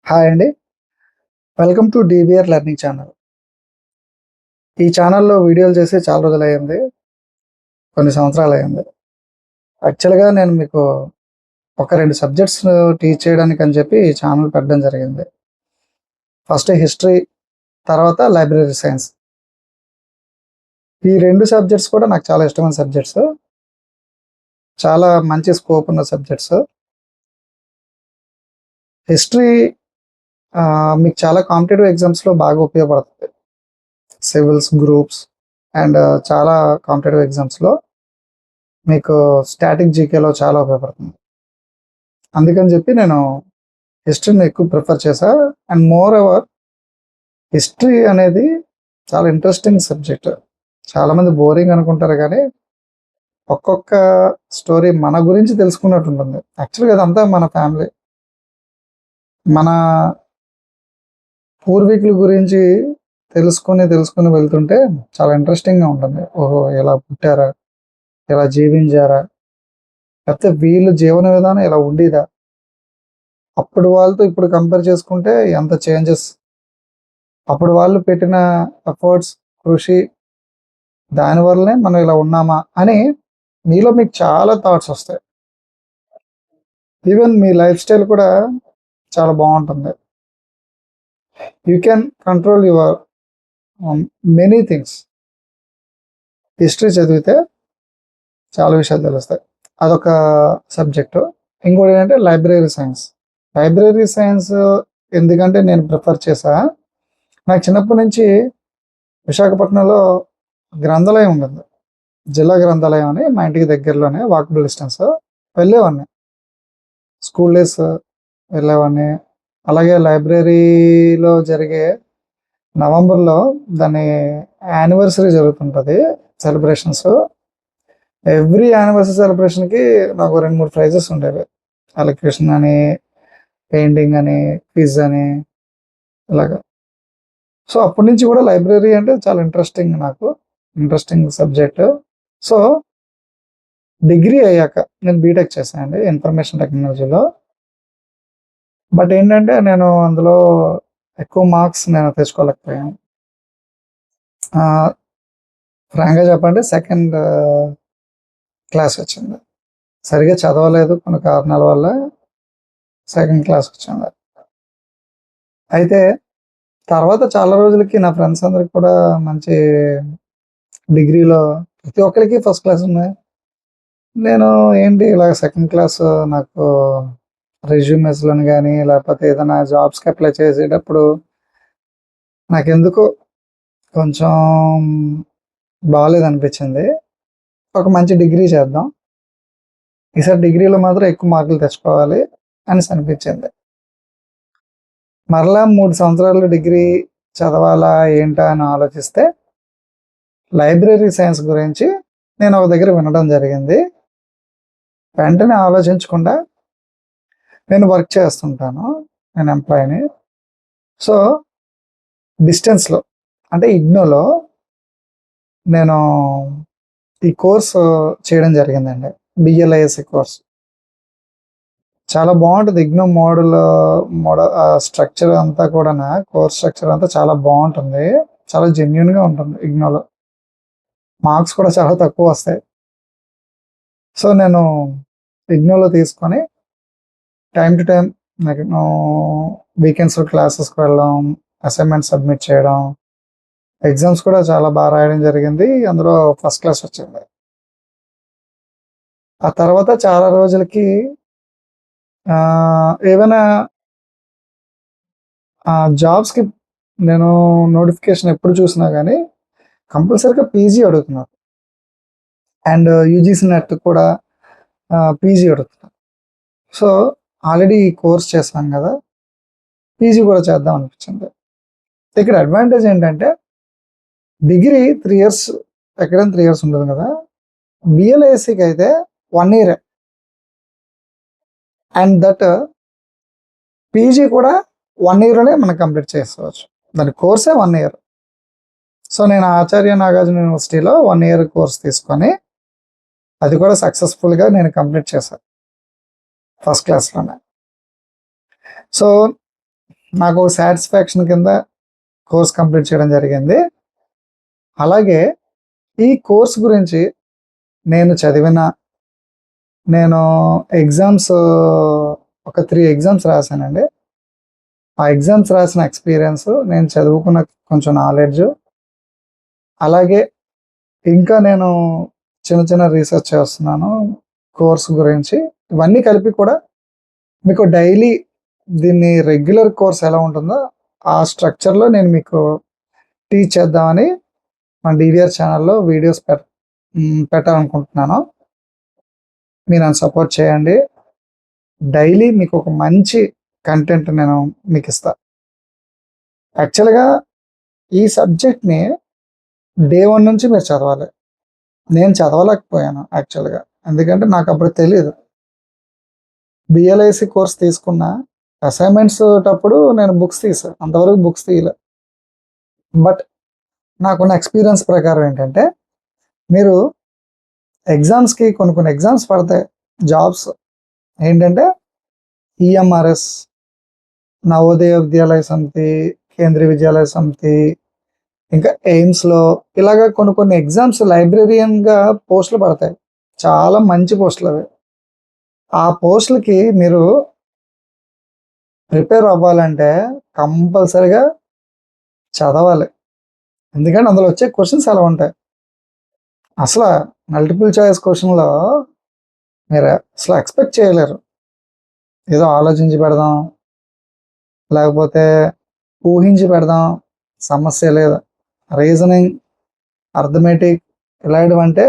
Hi అండి. Welcome to DVR learning channel. ఈ ఛానల్‌లో వీడియోలు చేసి చాలా రోజులయ్యింది. కొన్ని సంవత్సరాలయ్యింది. యాక్చువల్‌గా నేను మీకు ఒక 2 సబ్జెక్ట్స్ టీచ్ చేయడానికని చెప్పి ఈ ఛానల్ పెట్టడం జరిగింది. ఫస్ట్ హిస్టరీ, తర్వాత లైబ్రరీ సైన్స్. ఈ 2 సబ్జెక్ట్స్ కూడా నాకు చాలా ఇష్టమైన సబ్జెక్ట్స్. చాలా మంచి స్కోప్ ఉన్న సబ్జెక్ట్స్. హిస్టరీ మీకు చాలా కాంపిటీటివ్ ఎగ్జామ్స్‌లో బాగా ఉపయోగపడుతుంది. సివిల్స్, గ్రూప్స్ అండ్ చాలా కాంపిటీటివ్ ఎగ్జామ్స్‌లో మీకు స్టాటిక్ జీకేలో చాలా ఉపయోగపడుతుంది. అందుకని చెప్పి నేను హిస్టరీని ఎక్కువ ప్రిఫర్ చేశా. అండ్ మోర్ ఓవర్ హిస్టరీ అనేది చాలా ఇంట్రెస్టింగ్ సబ్జెక్ట్. చాలామంది బోరింగ్ అనుకుంటారు కానీ ఒక్కొక్క స్టోరీ మన గురించి తెలుసుకున్నట్టు ఉంటుంది. యాక్చువల్గా అదంతా మన ఫ్యామిలీ, మన పూర్వీకుల గురించి తెలుసుకుని వెళ్తుంటే చాలా ఇంట్రెస్టింగ్గా ఉంటుంది. ఓహో, ఎలా పుట్టారా, ఎలా జీవించారా, లేకపోతే వీళ్ళ జీవన విధానం ఎలా ఉండేదా, అప్పుడు వాళ్ళతో ఇప్పుడు కంపేర్ చేసుకుంటే ఎంత చేంజెస్, అప్పుడు వాళ్ళు పెట్టిన ఎఫర్ట్స్, కృషి, దానివల్లనే మనం ఇలా ఉన్నామా అని మీలో మీకు చాలా థాట్స్ వస్తాయి. ఈవెన్ మీ లైఫ్ స్టైల్ కూడా చాలా బాగుంటుంది. You can control your many things. History చదివితే చాలా విషయాలు తెలుస్తాయి. అదొక సబ్జెక్టు. ఇంకోటి ఏంటంటే లైబ్రరీ సైన్స్. లైబ్రరీ సైన్స్ ఎందుకంటే నేను ప్రిఫర్ చేశా, నాకు చిన్నప్పటి నుంచి విశాఖపట్నంలో గ్రంథాలయం ఉంటుంది. జిల్లా గ్రంథాలయం అని మా ఇంటికి దగ్గరలోనే వాకబుల్ డిస్టెన్స్. వెళ్ళేవాడిని, స్కూల్ డేస్ వెళ్ళేవాడిని. అలాగే లైబ్రరీలో జరిగే నవంబర్లో దాని యానివర్సరీ జరుగుతుంటుంది, సెలబ్రేషన్స్. ఎవ్రీ యానివర్సరీ సెలబ్రేషన్కి నాకు 2-3 ప్రైజెస్ ఉండేవి. అలొకేషన్ అని, పెయింటింగ్ అని, క్విజ్ అని, ఇలాగా. సో అప్పటి నుంచి కూడా లైబ్రరీ అంటే చాలా ఇంట్రెస్టింగ్ సబ్జెక్ట్. సో డిగ్రీ అయ్యాక నేను బీటెక్ చేశానండి ఇన్ఫర్మేషన్ టెక్నాలజీలో. బట్ ఏంటంటే నేను అందులో ఎక్కువ మార్క్స్ నేను తెచ్చుకోలేకపోయాను. ఫ్రాంక్గా చెప్పండి, సెకండ్ క్లాస్ వచ్చింది. సరిగా చదవలేదు కొన్ని కారణాల వల్ల సెకండ్ క్లాస్ వచ్చింది. అయితే తర్వాత చాలా రోజులకి నా ఫ్రెండ్స్ అందరికి కూడా మంచి డిగ్రీలో ప్రతి ఒక్కరికి ఫస్ట్ క్లాస్ ఉన్నాయి. నేను ఏంటి ఇలా సెకండ్ క్లాస్, నాకు రెజ్యూమెస్లను కానీ లేకపోతే ఏదైనా జాబ్స్కి అప్లై చేసేటప్పుడు నాకెందుకో కొంచెం బాగాలేదు అనిపించింది. ఒక మంచి డిగ్రీ చేద్దాం, ఈసారి డిగ్రీలో మాత్రం ఎక్కువ మార్కులు తెచ్చుకోవాలి అనేసి అనిపించింది. మరలా 3 సంవత్సరాలు డిగ్రీ చదవాలా ఏంటా అని ఆలోచిస్తే లైబ్రరీ సైన్స్ గురించి నేను ఒక దగ్గర వినడం జరిగింది. వెంటనే ఆలోచించకుండా, నేను వర్క్ చేస్తుంటాను, నేను ఎంప్లాయీని. సో డిస్టెన్స్లో అంటే ఇగ్నోలో నేను ఈ కోర్సు చేయడం జరిగిందండి, బిఎల్ఐఎస్సి కోర్స్. చాలా బాగుంటుంది. ఇగ్నో మోడల్ స్ట్రక్చర్ అంతా కూడా, కోర్స్ స్ట్రక్చర్ అంతా చాలా బాగుంటుంది, చాలా జెన్యున్గా ఉంటుంది. ఇగ్నోలో మార్క్స్ కూడా చాలా తక్కువ వస్తాయి. సో నేను ఇగ్నోలో తీసుకొని టైం టు టైం నేను వీకెండ్స్లో క్లాసెస్కి వెళ్ళడం, అసైన్మెంట్ సబ్మిట్ చేయడం, ఎగ్జామ్స్ కూడా చాలా బాగా రాయడం జరిగింది. అందులో ఫస్ట్ క్లాస్ వచ్చింది. ఆ తర్వాత చాలా రోజులకి ఏమైనా జాబ్స్కి నేను నోటిఫికేషన్ ఎప్పుడు చూసినా కానీ కంపల్సరీగా పీజీ అడుగుతున్నారు. అండ్ యూజీసీ నెట్ కూడా పీజీ అడుగుతున్నారు. సో ఆల్రెడీ ఈ కోర్స్ చేస్తాను కదా, పీజీ కూడా చేద్దాం అనిపించింది. ఇక్కడ అడ్వాంటేజ్ ఏంటంటే డిగ్రీ 3 ఇయర్స్, ఎక్కడైనా 3 ఇయర్స్ ఉంటుంది కదా, బిఎల్ఏఎస్సికి అయితే 1 ఇయర్. అండ్ దట్ పీజీ కూడా 1 ఇయర్లోనే మనం కంప్లీట్ చేసుకోవచ్చు. దాని కోర్సే 1 ఇయర్. సో నేను ఆచార్య నాగార్జున యూనివర్సిటీలో 1 ఇయర్ కోర్స్ తీసుకొని అది కూడా సక్సెస్ఫుల్గా నేను కంప్లీట్ చేశాను ఫస్ట్ క్లాస్లోనే. సో నాకు ఒక సాటిస్ఫాక్షన్ కింద కోర్స్ కంప్లీట్ చేయడం జరిగింది. అలాగే ఈ కోర్స్ గురించి నేను చదివిన నేను ఎగ్జామ్స్ ఒక 3 ఎగ్జామ్స్ రాశానండి. ఆ ఎగ్జామ్స్ రాసిన ఎక్స్‌పీరియన్స్, నేను చదువుకున్న కొంచెం నాలెడ్జ్, అలాగే ఇంకా నేను చిన్న చిన్న రీసెర్చ్ చేస్తున్నాను కోర్స్ గురించి. ఇవన్నీ కలిపి కూడా మీకు డైలీ దీన్ని రెగ్యులర్ కోర్స్ ఎలా ఉంటుందో ఆ స్ట్రక్చర్‌లో నేను మీకు టీచ్ చేద్దామని మన డీవీఆర్ ఛానెల్‌లో వీడియోస్ పెట్టాలనుకుంటున్నాను. మీరు నన్ను సపోర్ట్ చేయండి. డైలీ మీకు ఒక మంచి కంటెంట్ నేను మీకిస్తా. యాక్చువల్‌గా ఈ సబ్జెక్ట్‌ని డే 1 నుంచి మీరు చదవాలి. నేను చదవలేకపోయాను యాక్చువల్‌గా. ఎందుకంటే నాకప్పుడు తెలీదు. బిఎల్ఐసి కోర్స్ తీసుకున్నా. అసైన్‌మెంట్స్ టప్పుడు నేను బుక్స్ తీసా. అంతవరకు బుక్స్ తీయలే. బట్ నాకున్న ఎక్స్‌పీరియన్స్ ప్రకారం ఏంటంటే, మీరు ఎగ్జామ్స్‌కి కొన్ని ఎగ్జామ్స్ పడతాయి. జాబ్స్ ఏంటంటే ఈఎంఆర్ఎస్, నవోదయ విద్యాలయ సమితి, కేంద్రీయ విద్యాలయ సమితి, ఇంకా ఎయిమ్స్‌లో ఇలాగ కొన్ని ఎగ్జామ్స్ లైబ్రేరియన్‌గా పోస్టులు పడతాయి. చాలా మంచి పోస్టులవి. ఆ పోస్టులకి మీరు ప్రిపేర్ అవ్వాలంటే కంపల్సరీగా చదవాలి. ఎందుకంటే అందులో వచ్చే క్వెషన్స్ అలా ఉంటాయి. అసల మల్టిపుల్ చాయిస్ క్వెషన్‌లో మీరు అసలు ఎక్స్‌పెక్ట్ చేయలేరు. ఏదో ఆలోచించి పెడదాం, లేకపోతే ఊహించి పెడదాం, సమస్య లేదు. రీజనింగ్, అర్థమెటిక్ ఇలాంటివంటే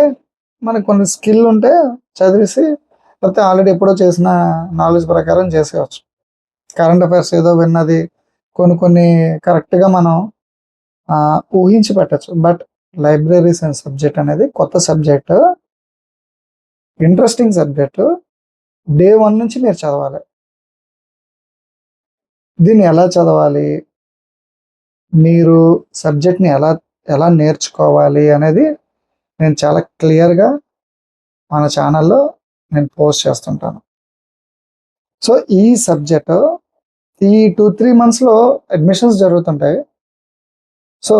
మనకు కొన్ని స్కిల్ ఉంటే చదివేసి, లేకపోతే ఆల్రెడీ ఎప్పుడో చేసిన నాలెడ్జ్ ప్రకారం చేసేయవచ్చు. కరెంట్ అఫైర్స్ ఏదో విన్నది కొన్ని కరెక్ట్‌గా మనం ఊహించి పెట్టొచ్చు. బట్ లైబ్రరీ సైన్స్ సబ్జెక్ట్ అనేది కొత్త సబ్జెక్టు, ఇంట్రెస్టింగ్ సబ్జెక్టు. డే 1 నుంచి మీరు చదవాలి. దీన్ని ఎలా చదవాలి? మీరు సబ్జెక్ట్‌ని ఎలా ఎలా నేర్చుకోవాలి అనేది నేను చాలా క్లియర్‌గా మన ఛానెల్‌లో నేను పోస్ట్ చేస్తుంటాను. సో, ఈ సబ్జెక్టు ఈ 2, 3 మంత్స్‌లో అడ్మిషన్స్ జరుగుతుంటాయి. సో,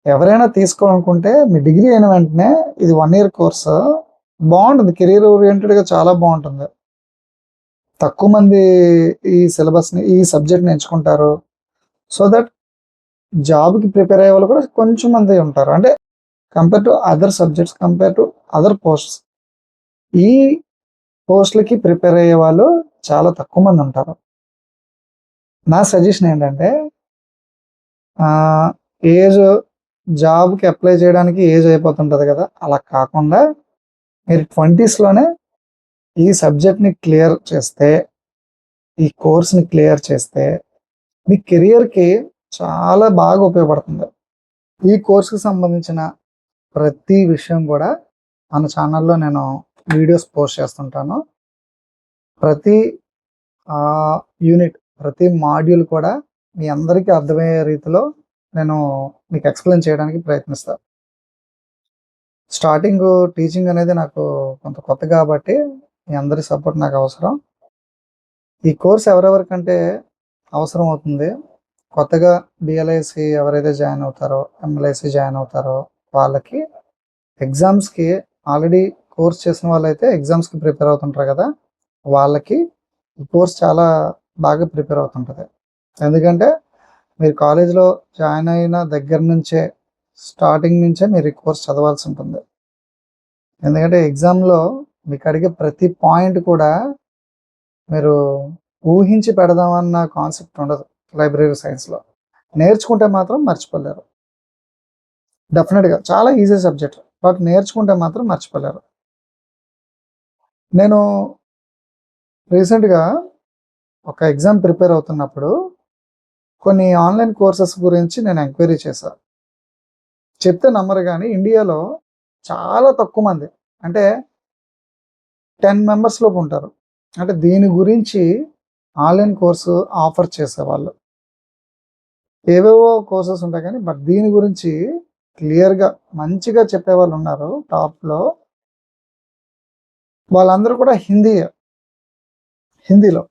ఎవరైనా తీసుకోవాలనుకుంటే మీ డిగ్రీ అయిన వెంటనే ఇది 1 ఇయర్ కోర్సు బావుంటుంది. కెరియర్ ఓరియెంటెడ్‌గా చాలా బావుంటుంది. తక్కువ మంది ఈ సిలబస్‌ని, ఈ సబ్జెక్ట్‌ని ఎంచుకుంటారు. సో దట్ జాబ్‌కి ప్రిపేర్ అయ్యేవాళ్ళు కూడా కొంచెం మందే ఉంటారు. అంటే compare to other subjects, compare to other posts. ఈ పోస్ట్‌లకి ప్రిపేర్ అయ్యేవాళ్ళు చాలా తక్కువ మంది ఉంటారు. నా సజెషన్ ఏంటంటే ఆహ్, ఏజ్ జాబ్‌కి అప్లై చేయడానికి ఏజ్ అయిపోతుంటది కదా! అలా కాకుండా మీరు 20స్‌లోనే ఈ సబ్జెక్ట్‌ని క్లియర్ చేస్తే, ఈ కోర్స్‌ని క్లియర్ చేస్తే మీ కెరియర్‌కి చాలా బాగా ఉపయోగపడుతుంది. ఈ కోర్స్‌కి సంబంధించిన ప్రతి విషయం కూడా మన ఛానెల్‌లో నేను వీడియోస్ పోస్ట్ చేస్తుంటాను. ప్రతి ఆహ్, యూనిట్, ప్రతి మాడ్యూల్ కూడా మీ అందరికీ అర్థమయ్యే రీతిలో నేను మీకు ఎక్స్‌ప్లెయిన్ చేయడానికి ప్రయత్నిస్తా. స్టార్టింగు టీచింగ్ అనేది నాకు కొంత కొత్త కాబట్టి మీ అందరి సపోర్ట్ నాకు అవసరం. ఈ కోర్స్ ఎవరెవరికంటే అవసరం అవుతుంది. కొత్తగా బిఎల్ఐసి ఎవరైతే జాయిన్ అవుతారో, ఎంఎల్ఐసి జాయిన్ అవుతారో వాళ్ళకి ఎగ్జామ్స్‌కి ఆల్రెడీ కోర్స్ చేసిన వాళ్ళైతే ఎగ్జామ్స్‌కి ప్రిపేర్ అవుతుంటారు కదా! వాళ్ళకి ఈ కోర్స్ చాలా బాగా ప్రిపేర్ అవుతుంటది. ఎందుకంటే మీరు కాలేజ్‌లో జాయిన్ అయిన దగ్గర నుంచే, స్టార్టింగ్ నుంచే మీరు ఈ కోర్స్ చదవాల్సి ఉంటుంది. ఎందుకంటే ఎగ్జామ్‌లో మీకు అడిగే ప్రతి పాయింట్ కూడా మీరు ఊహించి పెడదామన్న కాన్సెప్ట్ ఉండదు లైబ్రరీ సైన్స్‌లో. నేర్చుకుంటే మాత్రం మర్చిపోలేరు. డెఫినిట్‌గా చాలా ఈజీ సబ్జెక్ట్. బట్ నేర్చుకుంటే మాత్రం మర్చిపోలేరు. నేను రీసెంట్‌గా ఒక ఎగ్జామ్ ప్రిపేర్ అవుతున్నప్పుడు కొన్ని ఆన్‌లైన్ కోర్సెస్ గురించి నేను ఎంక్వైరీ చేశా. చెప్తే నమ్మరు గానీ ఇండియాలో చాలా తక్కువ మంది, అంటే 10 మెంబర్స్ లోపు ఉంటారు. అంటే దీని గురించి ఆన్‌లైన్ కోర్సు ఆఫర్ చేసేవాళ్ళు. ఏవేవో కోర్సెస్ ఉంటాయి కానీ బట్ దీని గురించి క్లియర్‌గా మంచిగా చెప్పేవాళ్ళున్నారు టాప్‌లో. వాళ్ళందరూ కూడా హిందీలో.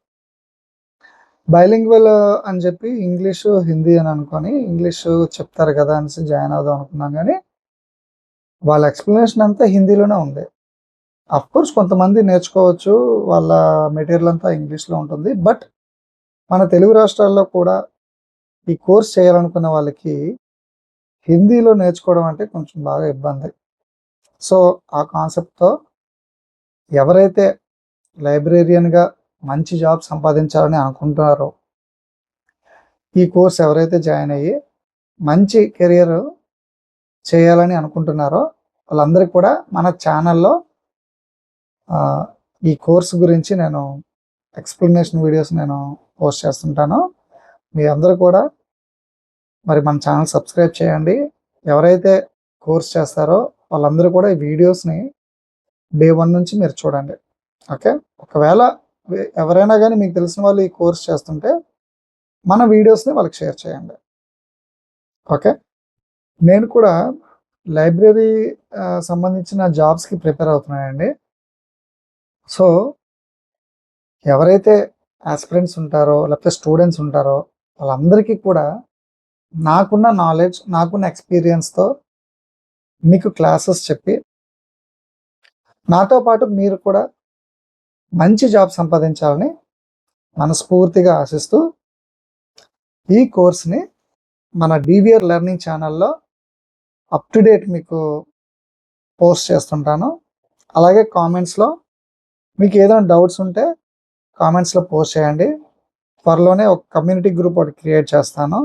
బైలింగ్వల్ అని చెప్పి ఇంగ్లీషు, హిందీ అని అనుకోని ఇంగ్లీషు చెప్తారు కదా అనేసి జాయిన్ అవుదాం అనుకున్నాం కానీ వాళ్ళ ఎక్స్ప్లెనేషన్ అంతా హిందీలోనే ఉంది. కోర్స్ కొంతమంది నేర్చుకోవచ్చు. వాళ్ళ మెటీరియల్ అంతా ఇంగ్లీష్‌లో ఉంటుంది. బట్ మన తెలుగు రాష్ట్రాల్లో కూడా ఈ కోర్స్ చేయాలనుకున్న వాళ్ళకి హిందీలో నేర్చుకోవడం అంటే కొంచెం బాగా ఇబ్బంది. సో, ఆ కాన్సెప్ట్‌తో ఎవరైతే లైబ్రేరియన్‌గా మంచి జాబ్ సంపాదించాలని అనుకుంటున్నారో, ఈ కోర్స్ ఎవరైతే జాయిన్ అయ్యి మంచి కెరియర్ చేయాలని అనుకుంటున్నారో వాళ్ళందరికీ కూడా మన ఛానల్‌లో ఈ కోర్స్ గురించి నేను ఎక్స్‌ప్లనేషన్ వీడియోస్ నేను పోస్ట్ చేస్తుంటాను. మీ అందరూ కూడా మరి మన ఛానల్ సబ్స్క్రైబ్ చేయండి. ఎవరైతే కోర్స్ చేస్తారో వాళ్ళందరూ కూడా ఈ వీడియోస్‌ని డే 1 నుంచి మీరు చూడండి. ఓకే. ఒకవేళ ఎవరైనా గానీ మీకు తెలిసిన వాళ్ళు ఈ కోర్స్ చేస్తుంటే మన వీడియోస్‌ని వాళ్ళకి షేర్ చేయండి. ఓకే. నేను కూడా లైబ్రరీ సంబంధించిన జాబ్స్‌కి ప్రిపేర్ అవుతున్నానండి. సో, ఎవరైతే యాస్పిరెంట్స్ ఉంటారో లేకపోతే స్టూడెంట్స్ ఉంటారో వాళ్ళందరికీ కూడా నాకున్న నాలెడ్జ్, నాకున్న ఎక్స్‌పీరియన్స్‌తో మీకు క్లాసెస్ చెప్పి నాతో పాటు మీరు కూడా మంచి జాబ్ సంపాదించాలని మనస్ఫూర్తిగా ఆశిస్తూ ఈ కోర్స్‌ని మన డీవీఆర్ లెర్నింగ్ ఛానల్‌లో అప్ టు డేట్ మీకు పోస్ట్ చేస్తుంటాను. అలాగే కామెంట్స్‌లో మీకు ఏదైనా డౌట్స్ ఉంటే కామెంట్స్‌లో పోస్ట్ చేయండి. త్వరలోనే ఒక కమ్యూనిటీ గ్రూప్ ఒకటి క్రియేట్ చేస్తాను.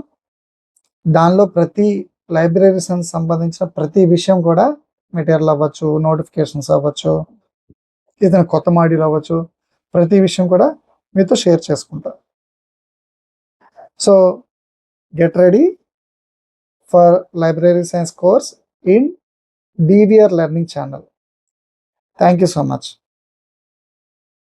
దానిలో ప్రతి లైబ్రరీస్ సంబంధించిన ప్రతి విషయం కూడా మెటీరియల్ అవ్వచ్చు, నోటిఫికేషన్స్ అవ్వచ్చు, ఏదైనా కొత్త మాడ్యూల్ అవ్వచ్చు, ప్రతి విషయం కూడా మీతో షేర్ చేసుకుంటా. So, get ready for library science course in DVR Learning channel. Thank you so much.